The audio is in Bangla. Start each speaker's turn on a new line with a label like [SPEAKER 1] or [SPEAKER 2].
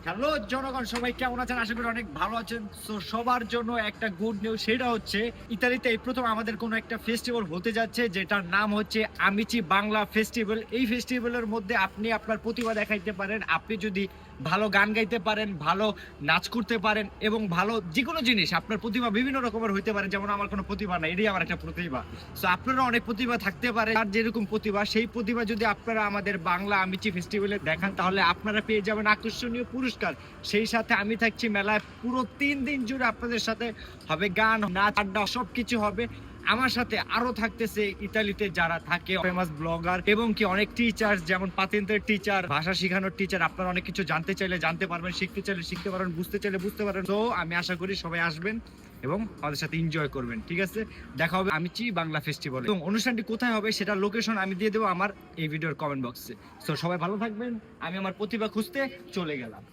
[SPEAKER 1] হ্যালো জনগণ, সবাই কেমন আছেন? আশা করি অনেক ভালো আছেন। সো সবার জন্য একটা গুড নিউজ, সেটা হচ্ছে ইতালিতে এই প্রথম আমাদের কোনো একটা ফেস্টিভ্যাল হতে যাচ্ছে, যেটার নাম হচ্ছে আমিচি বাংলা ফেস্টিভ্যাল। এই ফেস্টিভ্যালের মধ্যে আপনি আপনার প্রতিভা দেখাইতে পারেন। আপনি যদি ভালো গান গাইতে পারেন, ভালো নাচ করতে পারেন এবং ভালো যে কোনো জিনিস, আপনার প্রতিভা বিভিন্ন রকমের হইতে পারে। যেমন আমার কোনো প্রতিভা নাই, এটাই আমার একটা প্রতিভা। সো আপনারা অনেক প্রতিভা থাকতে পারে, আর যেরকম প্রতিভা, সেই প্রতিভা যদি আপনারা আমাদের বাংলা আমিচি ফেস্টিভ্যালে দেখান, তাহলে আপনারা পেয়ে যাবেন আকর্ষণীয় পুরস্কার। সেই সাথে আমি থাকছি মেলায় পুরো 3 দিন জুড়ে। আপনাদের সাথে হবে গান, নাচ, আড্ডা, সবকিছু হবে। আমার সাথে আরো থাকতেছে ইতালিতে যারা থাকে ফেমাস ব্লগার এবং কি অনেক টিচার, যেমন পাতেন্তের টিচার, ভাষা শেখানোর টিচার। আপনারা অনেক কিছু জানতে চাইলে জানতে পারবেন, শিখতে চাইলে শিখতে পারবেন, বুঝতে চাইলে বুঝতে পারবেন। তো আমি আশা করি সবাই আসবেন এবং আমাদের সাথে এনজয় করবেন। ঠিক আছে, দেখা হবে আমিচি বাংলা ফেস্টিভ্যাল। এবং অনুষ্ঠানটি কোথায় হবে সেটা লোকেশন আমি দিয়ে দেবো আমার এই ভিডিওর কমেন্ট বক্সে। তো সবাই ভালো থাকবেন। আমি আমার প্রতিভা খুঁজতে চলে গেলাম।